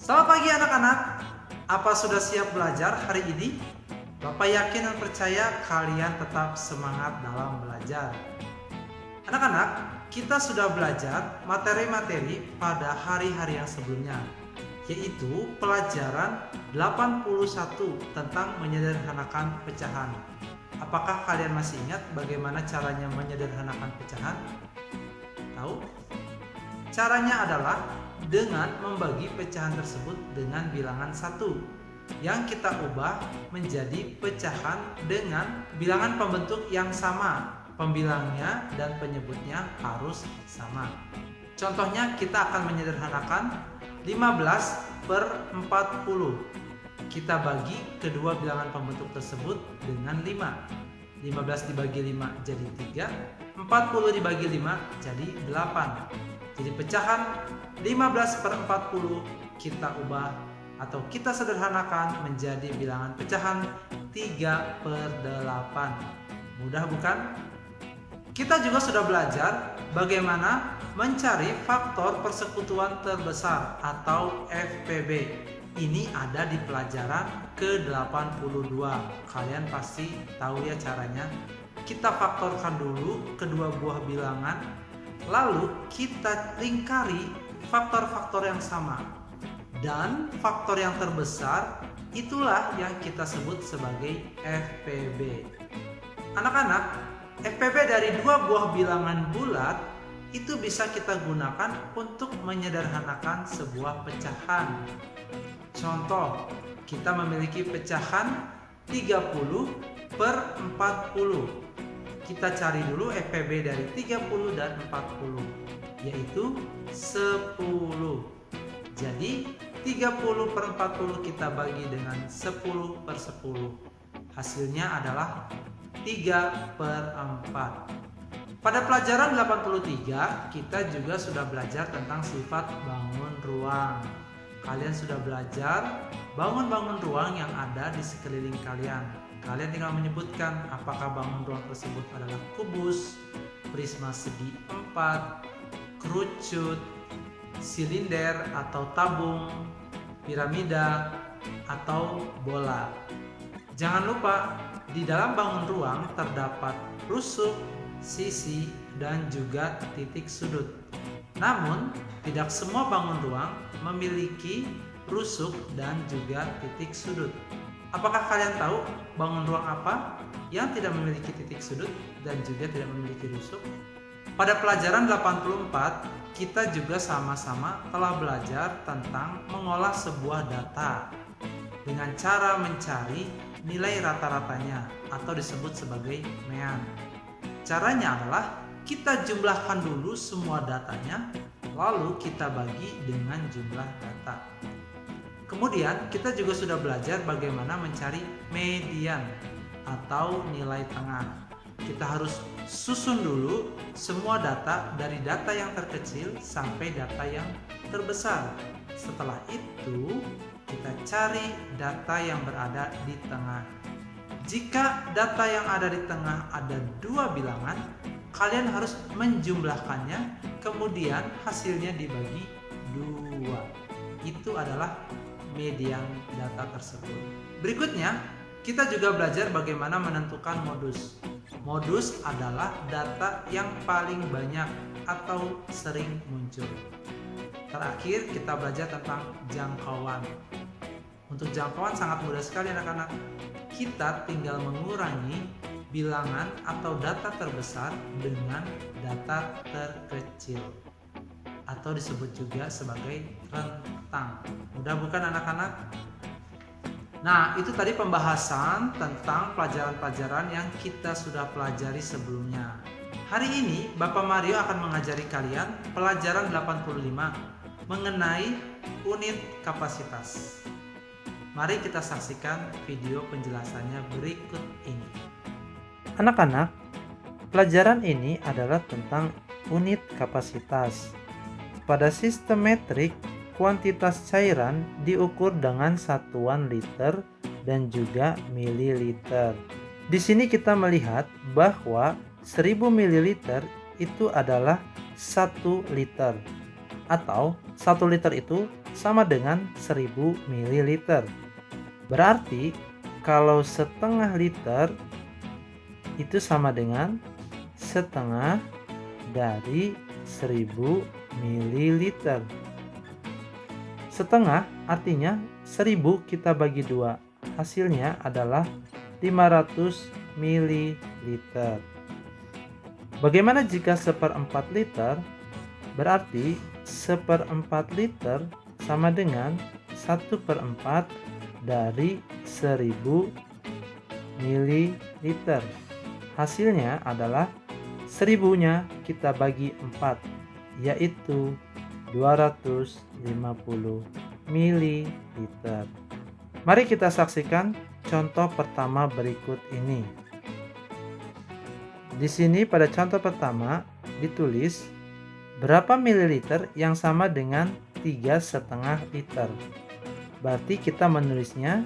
Selamat pagi anak-anak. Apa sudah siap belajar hari ini? Bapak yakin dan percaya kalian tetap semangat dalam belajar. Anak-anak, kita sudah belajar materi-materi pada hari-hari yang sebelumnya, yaitu pelajaran 81 tentang menyederhanakan pecahan. Apakah kalian masih ingat bagaimana caranya menyederhanakan pecahan? Tahu? Caranya adalah dengan membagi pecahan tersebut dengan bilangan 1 yang kita ubah menjadi pecahan dengan bilangan pembentuk yang sama. Pembilangnya dan penyebutnya harus sama. Contohnya kita akan menyederhanakan 15/40. Kita bagi kedua bilangan pembentuk tersebut dengan 5. 15 dibagi 5 jadi 3, 40 dibagi 5 jadi 8. Jadi pecahan 15/40 kita ubah atau kita sederhanakan menjadi bilangan pecahan 3/8. Mudah bukan? Kita juga sudah belajar bagaimana mencari faktor persekutuan terbesar atau FPB. Ini ada di pelajaran ke-82. Kalian pasti tahu ya caranya. Kita faktorkan dulu kedua buah bilangan, lalu kita lingkari faktor-faktor yang sama. Dan faktor yang terbesar itulah yang kita sebut sebagai FPB. Anak-anak, FPB dari dua buah bilangan bulat itu bisa kita gunakan untuk menyederhanakan sebuah pecahan. Contoh, kita memiliki pecahan 30/40. Kita cari dulu FPB dari 30 dan 40, yaitu 10. Jadi 30/40 kita bagi dengan 10/10. Hasilnya adalah 3/4. Pada pelajaran 83 kita juga sudah belajar tentang sifat bangun ruang. Kalian sudah belajar bangun-bangun ruang yang ada di sekeliling kalian. Kalian tinggal menyebutkan apakah bangun ruang tersebut adalah kubus, prisma segi 4, kerucut, silinder atau tabung, piramida, atau bola. Jangan lupa, di dalam bangun ruang terdapat rusuk, sisi, dan juga titik sudut. Namun, tidak semua bangun ruang memiliki rusuk dan juga titik sudut. Apakah kalian tahu bangun ruang apa yang tidak memiliki titik sudut dan juga tidak memiliki rusuk? Pada pelajaran 84, kita juga sama-sama telah belajar tentang mengolah sebuah data dengan cara mencari nilai rata-ratanya atau disebut sebagai MEAN. Caranya adalah kita jumlahkan dulu semua datanya, lalu kita bagi dengan jumlah data. Kemudian kita juga sudah belajar bagaimana mencari median atau nilai tengah. Kita harus susun dulu semua data dari data yang terkecil sampai data yang terbesar. Setelah itu kita cari data yang berada di tengah. Jika data yang ada di tengah ada dua bilangan, kalian harus menjumlahkannya, kemudian hasilnya dibagi 2. Itu adalah median data tersebut. Berikutnya, kita juga belajar bagaimana menentukan modus. Modus adalah data yang paling banyak atau sering muncul. Terakhir, kita belajar tentang jangkauan. Untuk jangkauan sangat mudah sekali anak-anak. Kita tinggal mengurangi bilangan atau data terbesar dengan data terkecil, atau disebut juga sebagai rentang. Mudah bukan anak-anak? Nah, itu tadi pembahasan tentang pelajaran-pelajaran yang kita sudah pelajari sebelumnya. Hari ini Bapak Mario akan mengajari kalian pelajaran 85 mengenai unit kapasitas. Mari kita saksikan video penjelasannya berikut ini. Anak-anak, pelajaran ini adalah tentang unit kapasitas. Pada sistem metrik, kuantitas cairan diukur dengan satuan liter dan juga mililiter. Di sini kita melihat bahwa 1000 ml itu adalah 1 liter, atau 1 liter itu sama dengan 1000 ml. Berarti kalau setengah liter itu sama dengan setengah dari 1000 ml. Setengah artinya 1000 kita bagi 2. Hasilnya adalah 500 ml. Bagaimana jika 1/4 liter? Berarti 1/4 liter sama dengan 1/4 dari 1000 ml. Hasilnya adalah 1000-nya kita bagi 4, yaitu 250 ml. Mari kita saksikan contoh pertama berikut ini. Di sini pada contoh pertama ditulis berapa mililiter yang sama dengan 3,5 liter. Berarti kita menulisnya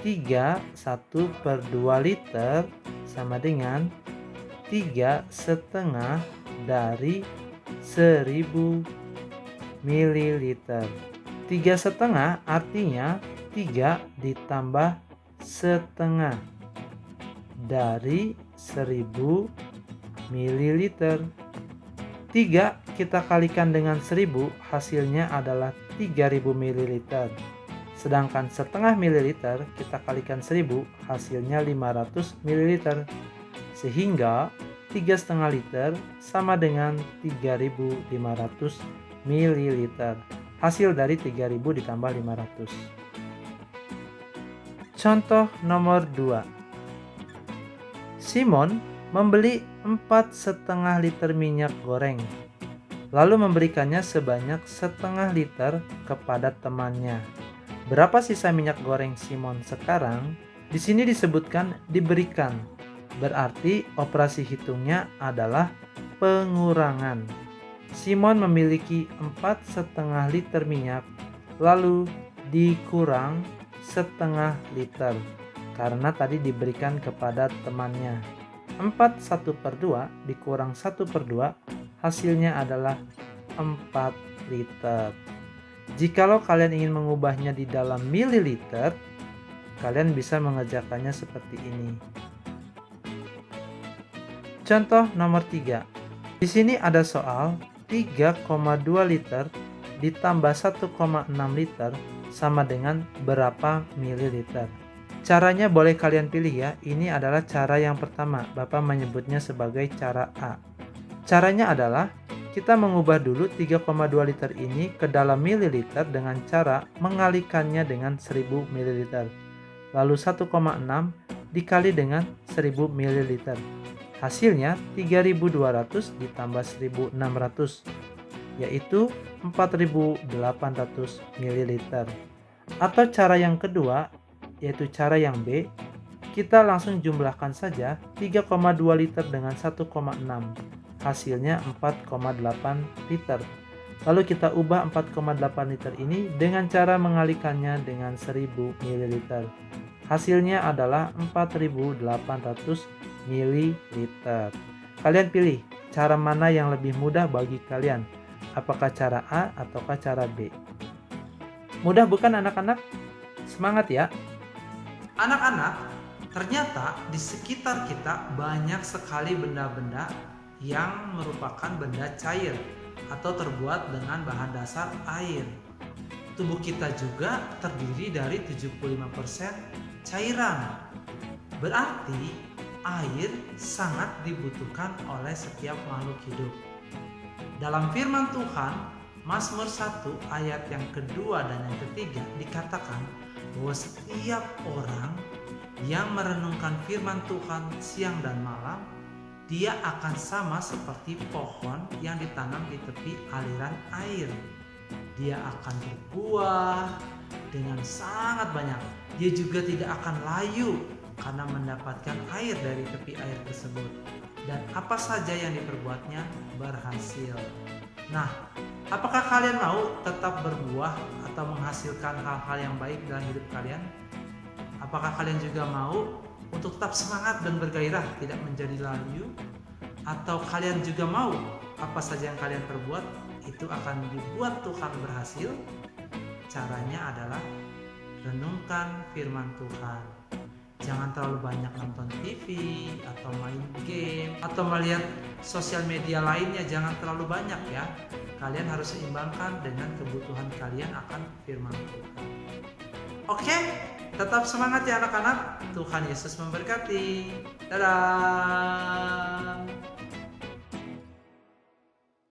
1/2 liter sama dengan 3,5 dari 1000 ml. 3,5 artinya 3 ditambah setengah dari 1000 ml. 3 kita kalikan dengan 1000, hasilnya adalah 3000 ml. Sedangkan setengah mililiter kita kalikan 1000, hasilnya 500 ml. Sehingga 3,5 liter sama dengan 3500 ml. Hasil dari 3000 ditambah 500. Contoh nomor 2. Simon membeli 4,5 liter minyak goreng, lalu memberikannya sebanyak setengah liter kepada temannya. Berapa sisa minyak goreng Simon sekarang? Di sini disebutkan diberikan. Berarti operasi hitungnya adalah pengurangan. Simon memiliki 4,5 liter minyak, lalu dikurang setengah liter karena tadi diberikan kepada temannya. 4/1/2 dikurang 1/2, hasilnya adalah 4 liter. Jikalau kalian ingin mengubahnya di dalam mililiter, kalian bisa mengerjakannya seperti ini. Contoh nomor 3. Di sini ada soal 3,2 liter ditambah 1,6 liter sama dengan berapa mililiter. Caranya boleh kalian pilih ya. Ini adalah cara yang pertama. Bapak menyebutnya sebagai cara A. Caranya adalah kita mengubah dulu 3,2 liter ini ke dalam mililiter dengan cara mengalikannya dengan 1000 ml. Lalu 1,6 dikali dengan 1000 ml. Hasilnya 3200 ditambah 1600, yaitu 4800 ml. Atau cara yang kedua, yaitu cara yang B, kita langsung jumlahkan saja 3,2 liter dengan 1,6. Hasilnya 4,8 liter. Lalu kita ubah 4,8 liter ini dengan cara mengalikannya dengan 1000 ml. Hasilnya adalah 4800 ml. Kalian pilih cara mana yang lebih mudah bagi kalian. Apakah cara A ataukah cara B? Mudah bukan anak-anak? Semangat ya. Anak-anak, ternyata di sekitar kita banyak sekali benda-benda yang merupakan benda cair atau terbuat dengan bahan dasar air. Tubuh kita juga terdiri dari 75% cairan. Berarti air sangat dibutuhkan oleh setiap makhluk hidup. Dalam firman Tuhan, Mazmur 1 ayat yang kedua dan yang ketiga dikatakan bahwa setiap orang yang merenungkan firman Tuhan siang dan malam, dia akan sama seperti pohon yang ditanam di tepi aliran air. Dia akan berbuah dengan sangat banyak. Dia juga tidak akan layu karena mendapatkan air dari tepi air tersebut. Dan apa saja yang diperbuatnya berhasil. Nah, apakah kalian mau tetap berbuah atau menghasilkan hal-hal yang baik dalam hidup kalian? Apakah kalian juga mau untuk tetap semangat dan bergairah, tidak menjadi layu? Atau kalian juga mau apa saja yang kalian perbuat itu akan dibuat Tuhan berhasil? caranya adalah renungkan firman Tuhan. Jangan terlalu banyak nonton TV atau main game atau melihat sosial media lainnya, jangan terlalu banyak ya. Kalian harus seimbangkan dengan kebutuhan kalian akan firman Tuhan. Oke, tetap semangat ya anak-anak. Tuhan Yesus memberkati. Dadah.